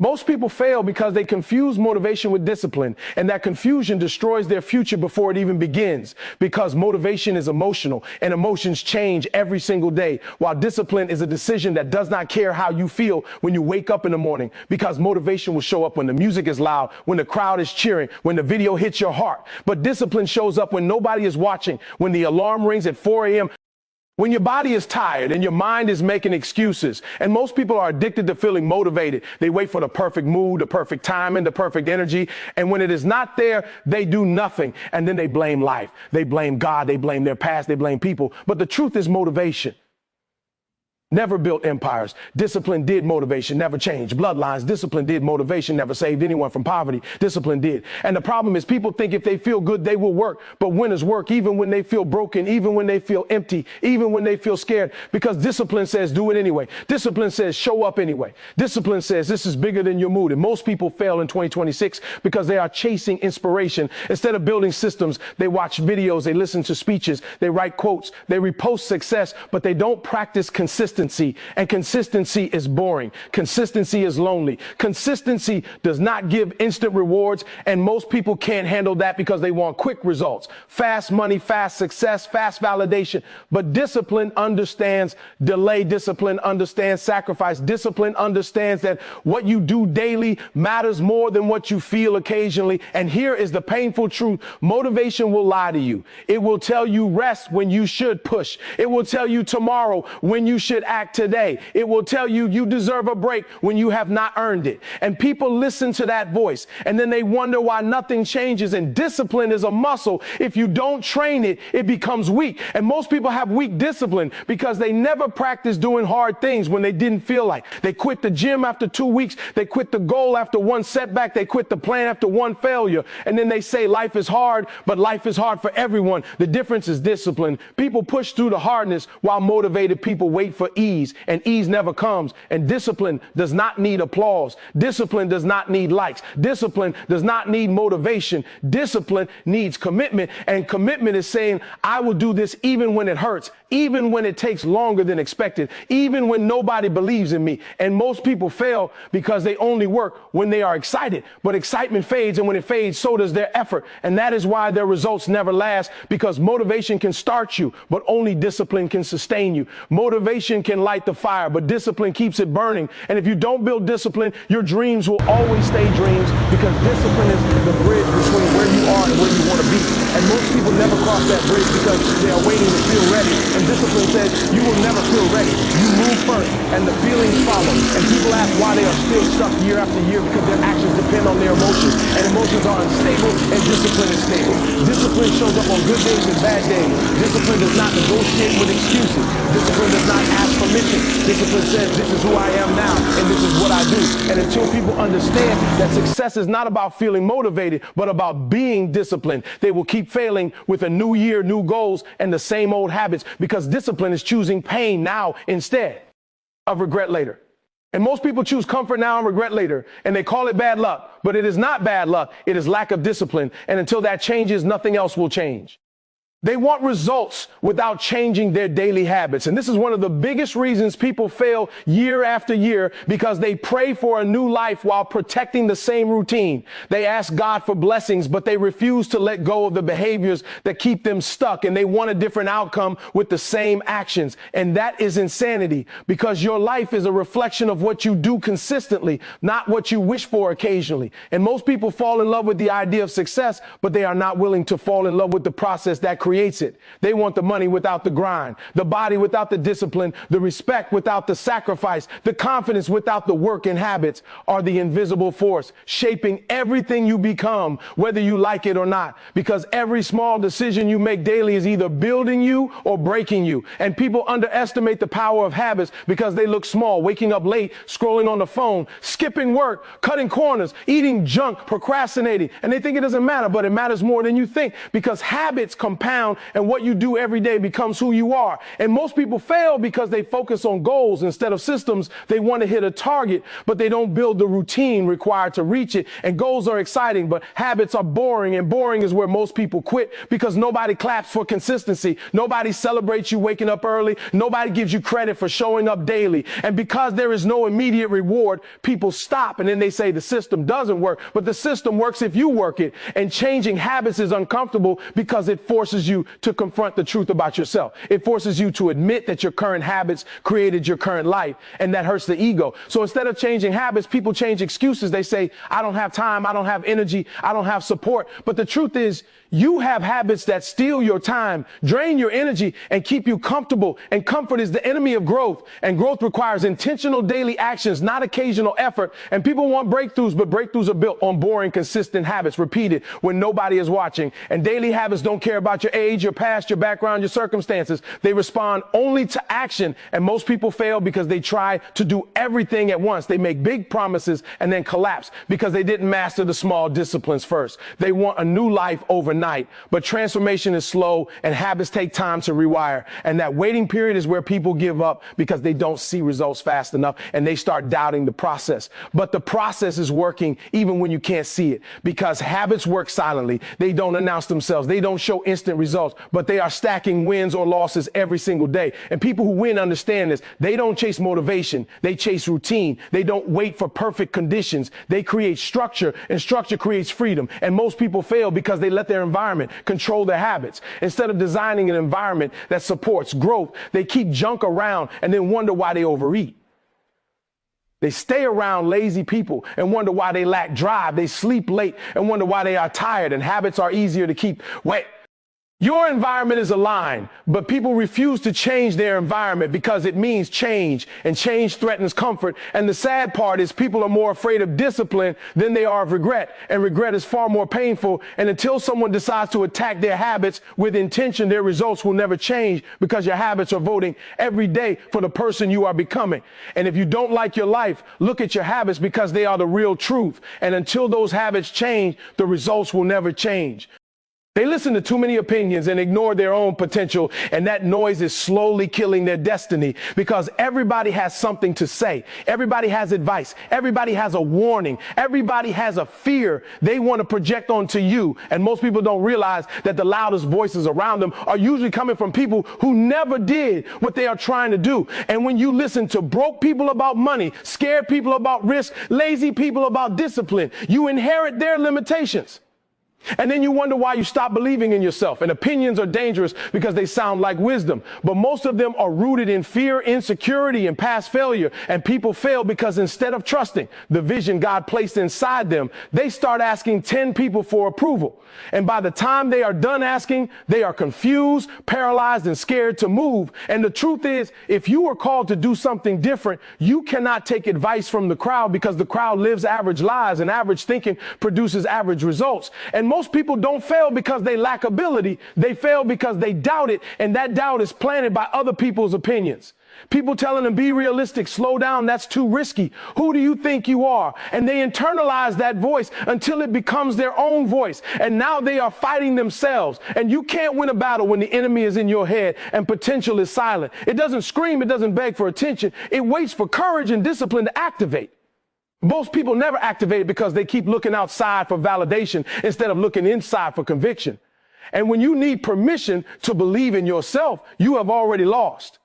Most people fail because they confuse motivation with discipline, and that confusion destroys their future before it even begins, because motivation is emotional and emotions change every single day, while discipline is a decision that does not care how you feel when you wake up in the morning, because motivation will show up when the music is loud, when the crowd is cheering, when the video hits your heart. But discipline shows up when nobody is watching, when the alarm rings at 4 a.m., when your body is tired and your mind is making excuses. And most people are addicted to feeling motivated. They wait for the perfect mood, the perfect timing, the perfect energy. And when it is not there, they do nothing. And then they blame life. They blame God. They blame their past. They blame people. But the truth is motivation never built empires. Discipline did. Motivation never changed bloodlines. Discipline did. Motivation never saved anyone from poverty. Discipline did. And the problem is people think if they feel good, they will work. But winners work even when they feel broken, even when they feel empty, even when they feel scared, because discipline says do it anyway. Discipline says show up anyway. Discipline says this is bigger than your mood. And most people fail in 2026 because they are chasing inspiration. Instead of building systems, they watch videos, they listen to speeches, they write quotes, they repost success, but they don't practice consistency. And consistency is boring. Consistency is lonely. Consistency does not give instant rewards, and most people can't handle that because they want quick results. Fast money, fast success, fast validation. But discipline understands delay. Discipline understands sacrifice. Discipline understands that what you do daily matters more than what you feel occasionally. And here is the painful truth. Motivation will lie to you. It will tell you rest when you should push. It will tell you tomorrow when you should act today. It will tell you you deserve a break when you have not earned it. And people listen to that voice and then they wonder why nothing changes. And discipline is a muscle. If you don't train it, it becomes weak. And most people have weak discipline because they never practice doing hard things when they didn't feel like. They quit the gym after 2 weeks. They quit the goal after one setback. They quit the plan after one failure. And then they say life is hard, but life is hard for everyone. The difference is discipline. People push through the hardness while motivated people wait for ease, and ease never comes. And discipline does not need applause. Discipline does not need likes. Discipline does not need motivation. Discipline needs commitment, and commitment is saying, I will do this even when it hurts, even when it takes longer than expected, even when nobody believes in me. And most people fail because they only work when they are excited. But excitement fades, and when it fades, so does their effort. And that is why their results never last, because motivation can start you, but only discipline can sustain you. Motivation can light the fire, but discipline keeps it burning. And if you don't build discipline, your dreams will always stay dreams, because discipline is the bridge between where you are and where you want to be. And most people never cross that bridge because they are waiting to feel ready. And discipline says you will never feel ready. You move first and the feelings follow. And people ask why they are still stuck year after year, because their actions depend on their emotions. And emotions are unstable, and discipline is stable. Discipline shows up on good days and bad days. Discipline does not negotiate with excuses. Discipline does not ask permission. Discipline says this is who I am now, and this is what I do. And until people understand that success is not about feeling motivated, but about being disciplined, they will keep failing with a new year, new goals, and the same old habits, because discipline is choosing pain now instead of regret later. And most people choose comfort now and regret later, and they call it bad luck. But it is not bad luck. It is lack of discipline. And until that changes, nothing else will change. They want results without changing their daily habits. And this is one of the biggest reasons people fail year after year, because they pray for a new life while protecting the same routine. They ask God for blessings, but they refuse to let go of the behaviors that keep them stuck. And they want a different outcome with the same actions. And that is insanity, because your life is a reflection of what you do consistently, not what you wish for occasionally. And most people fall in love with the idea of success, but they are not willing to fall in love with the process that creates it. They want the money without the grind, the body without the discipline, the respect without the sacrifice, the confidence without the work and habits are the invisible force shaping everything you become, whether you like it or not, because every small decision you make daily is either building you or breaking you. And people underestimate the power of habits because they look small: waking up late, scrolling on the phone, skipping work, cutting corners, eating junk, procrastinating. And they think it doesn't matter, but it matters more than you think, because habits compound down, and what you do every day becomes who you are. And most people fail because they focus on goals instead of systems. They want to hit a target, but they don't build the routine required to reach it. And goals are exciting, but habits are boring, and boring is where most people quit because nobody claps for consistency. Nobody celebrates you waking up early. Nobody gives you credit for showing up daily. And because there is no immediate reward, people stop, and then they say the system doesn't work. But the system works if you work it. And changing habits is uncomfortable because it forces you to confront the truth about yourself. It forces you to admit that your current habits created your current life, and that hurts the ego. So instead of changing habits, people change excuses. They say, I don't have time, I don't have energy, I don't have support. But the truth is, you have habits that steal your time, drain your energy, and keep you comfortable. And comfort is the enemy of growth. And growth requires intentional daily actions, not occasional effort. And people want breakthroughs, but breakthroughs are built on boring, consistent habits, repeated when nobody is watching. And daily habits don't care about your age, your past, your background, your circumstances. They respond only to action. And most people fail because they try to do everything at once. They make big promises and then collapse because they didn't master the small disciplines first. They want a new life overnight. But transformation is slow, and habits take time to rewire. And that waiting period is where people give up because they don't see results fast enough, and they start doubting the process. But the process is working even when you can't see it, because habits work silently. They don't announce themselves. They don't show instant results, but they are stacking wins or losses every single day. And people who win understand this. They don't chase motivation. They chase routine. They don't wait for perfect conditions. They create structure, and structure creates freedom. And most people fail because they let their environment control their habits. Instead of designing an environment that supports growth, they keep junk around and then wonder why they overeat. They stay around lazy people and wonder why they lack drive. They sleep late and wonder why they are tired. And habits are easier to keep. Wait. Your environment is a line, but people refuse to change their environment because it means change, and change threatens comfort. And the sad part is people are more afraid of discipline than they are of regret, and regret is far more painful. And until someone decides to attack their habits with intention, their results will never change because your habits are voting every day for the person you are becoming. And if you don't like your life, look at your habits because they are the real truth. And until those habits change, the results will never change. They listen to too many opinions and ignore their own potential, and that noise is slowly killing their destiny because everybody has something to say. Everybody has advice. Everybody has a warning. Everybody has a fear they want to project onto you. And most people don't realize that the loudest voices around them are usually coming from people who never did what they are trying to do. And when you listen to broke people about money, scared people about risk, lazy people about discipline, you inherit their limitations. And then you wonder why you stop believing in yourself. And opinions are dangerous because they sound like wisdom. But most of them are rooted in fear, insecurity, and past failure. And people fail because instead of trusting the vision God placed inside them, they start asking 10 people for approval. And by the time they are done asking, they are confused, paralyzed, and scared to move. And the truth is, if you are called to do something different, you cannot take advice from the crowd because the crowd lives average lives, and average thinking produces average results. And most people don't fail because they lack ability. They fail because they doubt it, and that doubt is planted by other people's opinions. People telling them, be realistic, slow down, that's too risky. Who do you think you are? And they internalize that voice until it becomes their own voice. And now they are fighting themselves. And you can't win a battle when the enemy is in your head and potential is silent. It doesn't scream, it doesn't beg for attention. It waits for courage and discipline to activate. Most people never activate because they keep looking outside for validation instead of looking inside for conviction. And when you need permission to believe in yourself, you have already lost.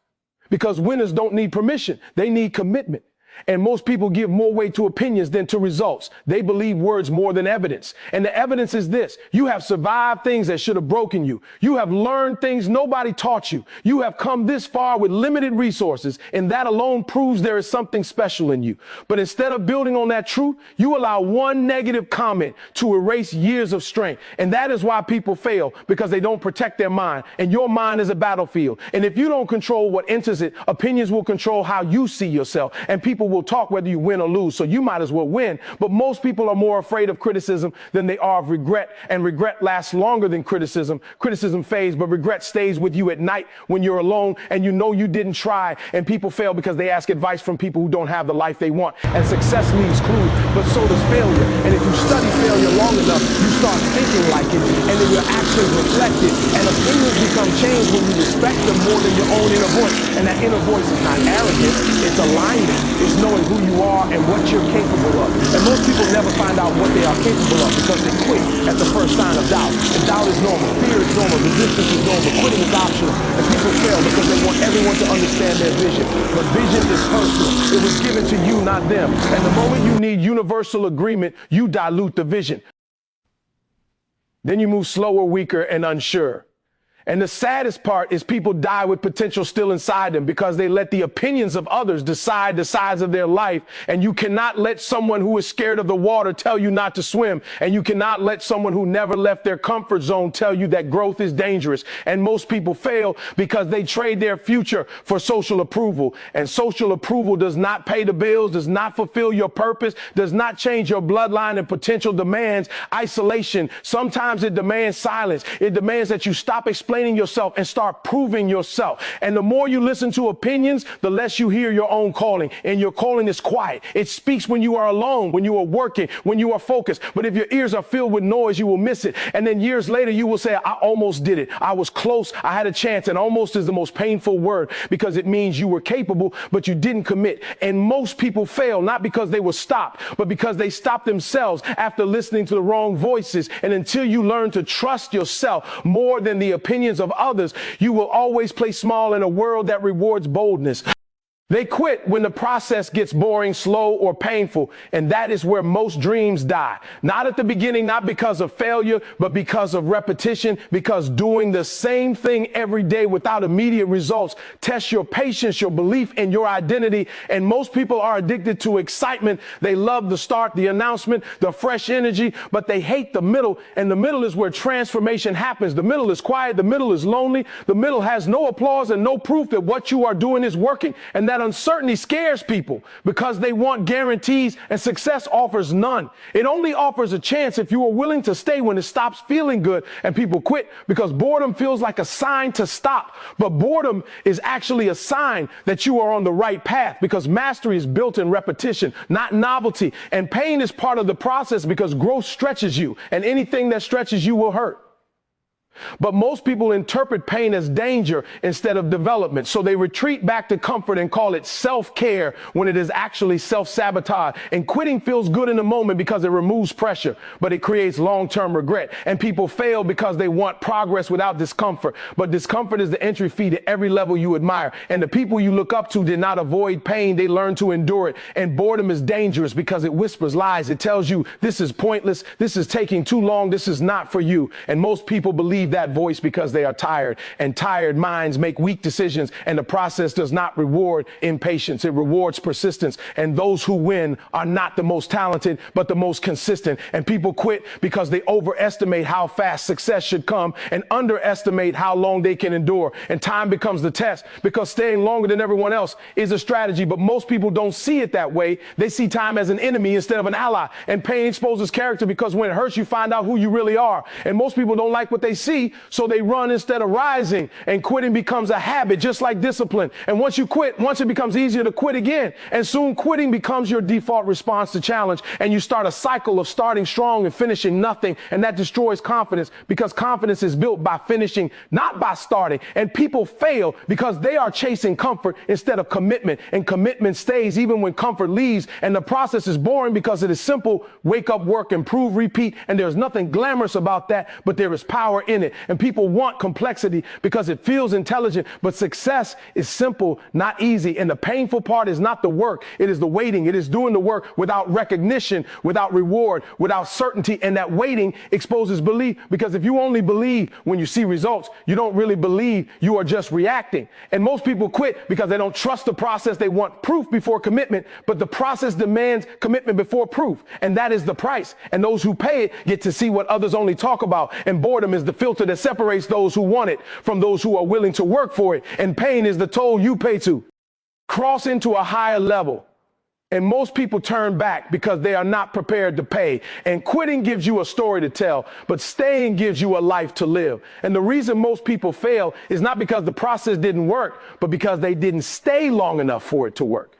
Because winners don't need permission. They need commitment. And most people give more weight to opinions than to results. They believe words more than evidence. And the evidence is this: you have survived things that should have broken you. You have learned things nobody taught you. You have come this far with limited resources, and that alone proves there is something special in you. But instead of building on that truth, you allow one negative comment to erase years of strength. And that is why people fail, because they don't protect their mind. And your mind is a battlefield. And if you don't control what enters it, opinions will control how you see yourself. And people people will talk whether you win or lose, so you might as well win. But most people are more afraid of criticism than they are of regret, and regret lasts longer than criticism. Criticism fades, but regret stays with you at night when you're alone and you know you didn't try. And people fail because they ask advice from people who don't have the life they want. And success leaves clues, but so does failure. And if you study failure long enough, you start thinking like it, and then your actions reflect it. And opinions become changed when you respect them more than your own inner voice. And that inner voice is not arrogance, it's alignment. It's knowing who you are and what you're capable of. And most people never find out what they are capable of because they quit at the first sign of doubt. And doubt is normal, fear is normal, resistance is normal, quitting is optional. And people fail because they want everyone to understand their vision. But vision is personal. It was given to you, not them. And the moment you need universal agreement, you dilute the vision. Then you move slower, weaker, and unsure. And the saddest part is people die with potential still inside them because they let the opinions of others decide the size of their life. And you cannot let someone who is scared of the water tell you not to swim. And you cannot let someone who never left their comfort zone tell you that growth is dangerous. And most people fail because they trade their future for social approval. And social approval does not pay the bills, does not fulfill your purpose, does not change your bloodline and potential demands isolation. Sometimes it demands silence. It demands that you stop explaining yourself and start proving yourself. And the more you listen to opinions, the less you hear your own calling. And your calling is quiet. It speaks when you are alone, when you are working, when you are focused. But if your ears are filled with noise, you will miss it. And then years later, you will say, I almost did it. I was close. I had a chance. And almost is the most painful word because it means you were capable, but you didn't commit. And most people fail, not because they were stopped, but because they stopped themselves after listening to the wrong voices. And until you learn to trust yourself more than the opinions of others, you will always play small in a world that rewards boldness. They quit when the process gets boring, slow, or painful, and that is where most dreams die. Not at the beginning, not because of failure, but because of repetition, because doing the same thing every day without immediate results tests your patience, your belief, and your identity. And most people are addicted to excitement. They love the start, the announcement, the fresh energy, but they hate the middle, and the middle is where transformation happens. The middle is quiet, the middle is lonely, the middle has no applause and no proof that what you are doing is working, and that uncertainty scares people because they want guarantees, and success offers none. It only offers a chance if you are willing to stay when it stops feeling good. And people quit because boredom feels like a sign to stop. But boredom is actually a sign that you are on the right path, because mastery is built in repetition, not novelty. And pain is part of the process because growth stretches you, and anything that stretches you will hurt. But most people interpret pain as danger instead of development. So they retreat back to comfort and call it self-care when it is actually self-sabotage. And quitting feels good in the moment because it removes pressure, but it creates long-term regret. And people fail because they want progress without discomfort. But discomfort is the entry fee to every level you admire. And the people you look up to did not avoid pain. They learned to endure it. And boredom is dangerous because it whispers lies. It tells you this is pointless. This is taking too long. This is not for you. And most people believe that voice because they are tired, and tired minds make weak decisions, and the process does not reward impatience. It rewards persistence. And those who win are not the most talented, but the most consistent. And people quit because they overestimate how fast success should come and underestimate how long they can endure. And time becomes the test because staying longer than everyone else is a strategy. But most people don't see it that way. They see time as an enemy instead of an ally. And pain exposes character because when it hurts, you find out who you really are. And most people don't like what they see, so they run instead of rising. And quitting becomes a habit, just like discipline. And once you quit, once it becomes easier to quit again. And soon quitting becomes your default response to challenge. And you start a cycle of starting strong and finishing nothing. And that destroys confidence, because confidence is built by finishing, not by starting. And people fail because they are chasing comfort instead of commitment. And commitment stays even when comfort leaves. And the process is boring because it is simple. Wake up, work, improve, repeat. And there's nothing glamorous about that, but there is power in it. And people want complexity because it feels intelligent, but success is simple, not easy. And the painful part is not the work. It is the waiting. It is doing the work without recognition, without reward, without certainty. And that waiting exposes belief, because if you only believe when you see results, you don't really believe, you are just reacting. And most people quit because they don't trust the process. They want proof before commitment, but the process demands commitment before proof. And that is the price. And those who pay it get to see what others only talk about. And boredom is the filter that separates those who want it from those who are willing to work for it. And pain is the toll you pay to cross into a higher level. And most people turn back because they are not prepared to pay. And quitting gives you a story to tell, but staying gives you a life to live. And the reason most people fail is not because the process didn't work, but because they didn't stay long enough for it to work.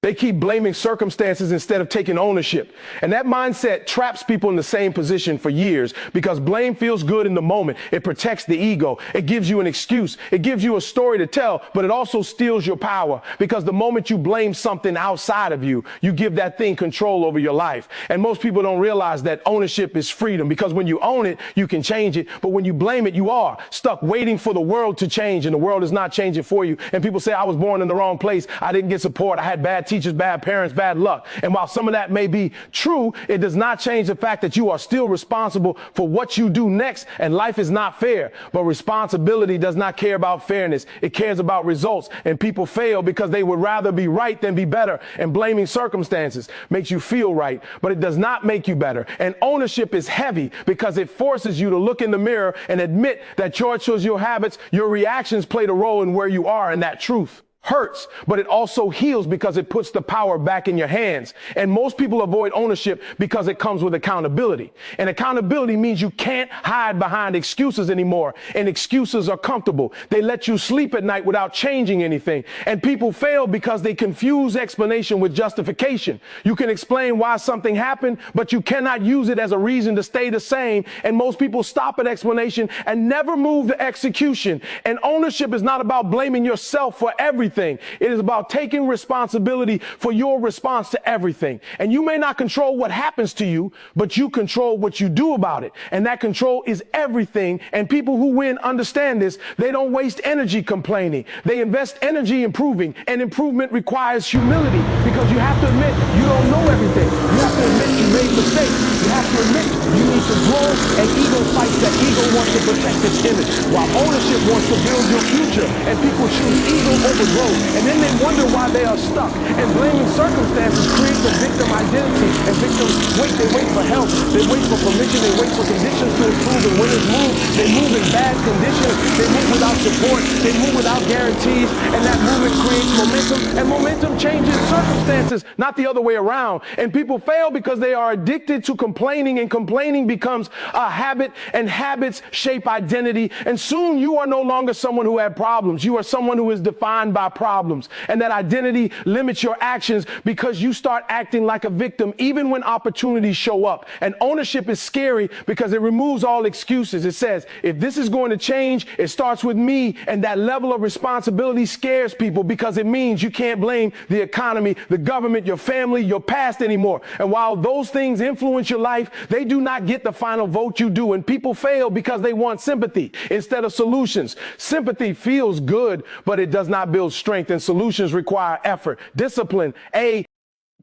They keep blaming circumstances instead of taking ownership. And that mindset traps people in the same position for years because blame feels good in the moment. It protects the ego. It gives you an excuse. It gives you a story to tell, but it also steals your power because the moment you blame something outside of you, you give that thing control over your life. And most people don't realize that ownership is freedom because when you own it, you can change it. But when you blame it, you are stuck waiting for the world to change, and the world is not changing for you. And people say, I was born in the wrong place. I didn't get support. I had bad teachers, bad parents, bad luck. And while some of that may be true, it does not change the fact that you are still responsible for what you do next, and life is not fair. But responsibility does not care about fairness. It cares about results, and people fail because they would rather be right than be better. And blaming circumstances makes you feel right, but it does not make you better. And ownership is heavy because it forces you to look in the mirror and admit that your choices, your habits, your reactions played a role in where you are, and that truth hurts, but it also heals because it puts the power back in your hands. And most people avoid ownership because it comes with accountability. And accountability means you can't hide behind excuses anymore. And excuses are comfortable. They let you sleep at night without changing anything. And people fail because they confuse explanation with justification. You can explain why something happened, but you cannot use it as a reason to stay the same. And most people stop at explanation and never move to execution. And ownership is not about blaming yourself for everything. It is about taking responsibility for your response to everything. And you may not control what happens to you, but you control what you do about it. And that control is everything. And people who win understand this. They don't waste energy complaining. They invest energy improving. And improvement requires humility because you have to admit you don't know everything. You have to admit you made mistakes. You have to admit you need to grow. And ego fights that. Ego wants to protect its image, while ownership wants to build your future. And people choose ego over growth. And then they wonder why they are stuck. And blaming circumstances creates a victim identity. And victims they wait for help. They wait for permission. They wait for conditions to improve. And when it's moved, they move in bad conditions. They move without support. They move without guarantees. And that movement creates momentum. And momentum changes circumstances, not the other way around. And people fail because they are addicted to complaining. And complaining becomes a habit. And habits shape identity. And soon you are no longer someone who had problems. You are someone who is defined by problems. And that identity limits your actions because you start acting like a victim even when opportunities show up. And ownership is scary because it removes all excuses. It says, if this is going to change, it starts with me. And that level of responsibility scares people because it means you can't blame the economy, the government, your family, your past anymore. And while those things influence your life, they do not get the final vote you do. And people fail because they want sympathy instead of solutions. Sympathy feels good, but it does not build strength, and solutions require effort, discipline,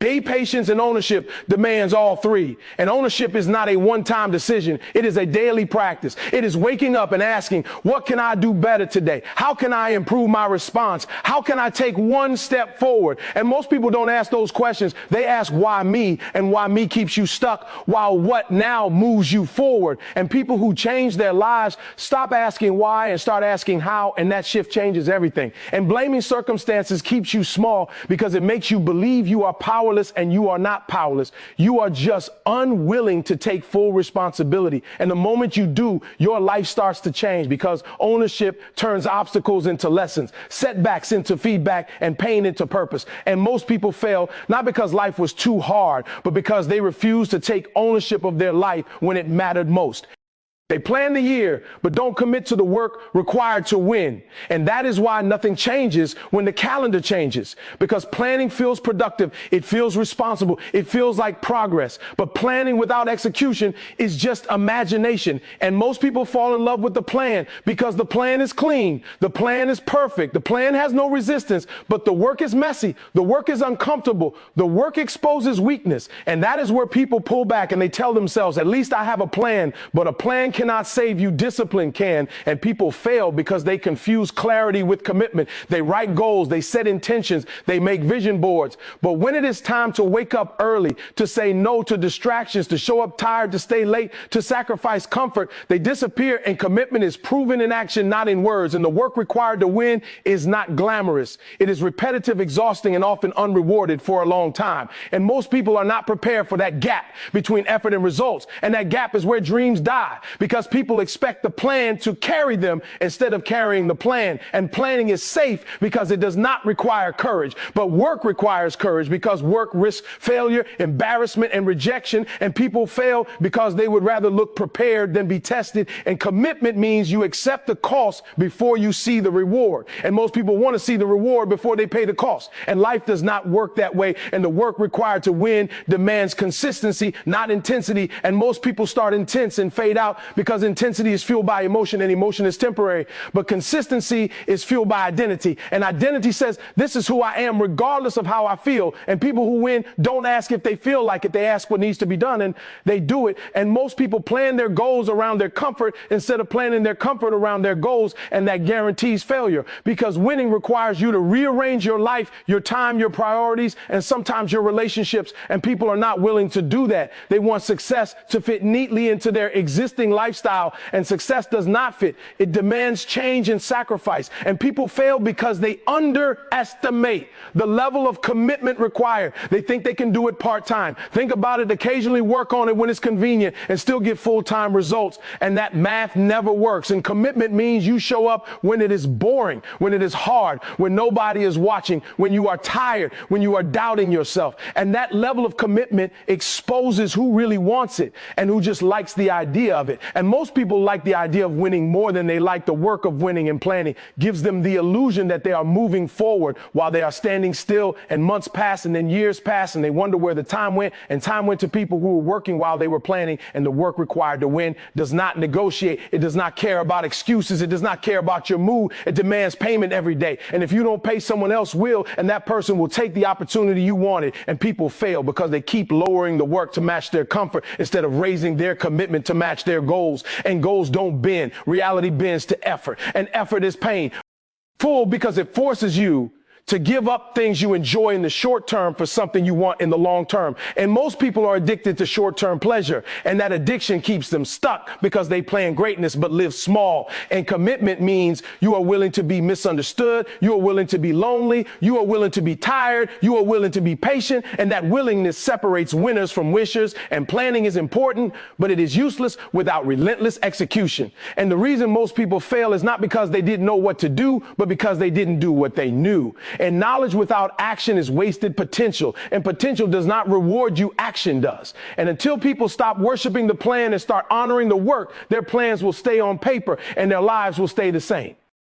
patience, and ownership demands all three. And ownership is not a one-time decision. It is a daily practice. It is waking up and asking, what can I do better today? How can I improve my response? How can I take one step forward? And most people don't ask those questions. They ask why me, and why me keeps you stuck, while what now moves you forward. And people who change their lives stop asking why and start asking how, and that shift changes everything. And blaming circumstances keeps you small because it makes you believe you are powerless, and you are not powerless. You are just unwilling to take full responsibility. And the moment you do, your life starts to change because ownership turns obstacles into lessons, setbacks into feedback, and pain into purpose. And most people fail not because life was too hard, but because they refused to take ownership of their life when it mattered most. They plan the year, but don't commit to the work required to win. And that is why nothing changes when the calendar changes. Because planning feels productive, it feels responsible, it feels like progress. But planning without execution is just imagination. And most people fall in love with the plan because the plan is clean, the plan is perfect, the plan has no resistance, but the work is messy, the work is uncomfortable, the work exposes weakness. And that is where people pull back and they tell themselves, at least I have a plan, but a plan cannot save you, discipline can. And people fail because they confuse clarity with commitment. They write goals, they set intentions, they make vision boards. But when it is time to wake up early, to say no to distractions, to show up tired, to stay late, to sacrifice comfort, they disappear. And commitment is proven in action, not in words. And the work required to win is not glamorous. It is repetitive, exhausting, and often unrewarded for a long time. And most people are not prepared for that gap between effort and results. And that gap is where dreams die, because people expect the plan to carry them instead of carrying the plan. And planning is safe because it does not require courage. But work requires courage, because work risks failure, embarrassment, and rejection. And people fail because they would rather look prepared than be tested. And commitment means you accept the cost before you see the reward. And most people want to see the reward before they pay the cost. And life does not work that way. And the work required to win demands consistency, not intensity. And most people start intense and fade out because intensity is fueled by emotion, and emotion is temporary. But consistency is fueled by identity. And identity says, this is who I am regardless of how I feel. And people who win don't ask if they feel like it. They ask what needs to be done, and they do it. And most people plan their goals around their comfort instead of planning their comfort around their goals. And that guarantees failure, because winning requires you to rearrange your life, your time, your priorities, and sometimes your relationships. And people are not willing to do that. They want success to fit neatly into their existing lifestyle, and success does not fit. It demands change and sacrifice. And people fail because they underestimate the level of commitment required. They think they can do it part-time. Think about it. Occasionally work on it when it's convenient and still get full-time results. And that math never works. And commitment means you show up when it is boring, when it is hard, when nobody is watching, when you are tired, when you are doubting yourself. And that level of commitment exposes who really wants it and who just likes the idea of it. And most people like the idea of winning more than they like the work of winning. And planning gives them the illusion that they are moving forward while they are standing still, and months pass and then years pass and they wonder where the time went. And time went to people who were working while they were planning. And the work required to win does not negotiate. It does not care about excuses. It does not care about your mood. It demands payment every day. And if you don't pay, someone else will, and that person will take the opportunity you wanted. And people fail because they keep lowering the work to match their comfort instead of raising their commitment to match their goals. And goals don't bend. Reality bends to effort. And effort is painful because it forces you to give up things you enjoy in the short term for something you want in the long term. And most people are addicted to short-term pleasure, and that addiction keeps them stuck because they plan greatness but live small. And commitment means you are willing to be misunderstood, you are willing to be lonely, you are willing to be tired, you are willing to be patient, and that willingness separates winners from wishers. And planning is important, but it is useless without relentless execution. And the reason most people fail is not because they didn't know what to do, but because they didn't do what they knew. And knowledge without action is wasted potential. And potential does not reward you, action does. And until people stop worshiping the plan and start honoring the work, their plans will stay on paper and their lives will stay the same.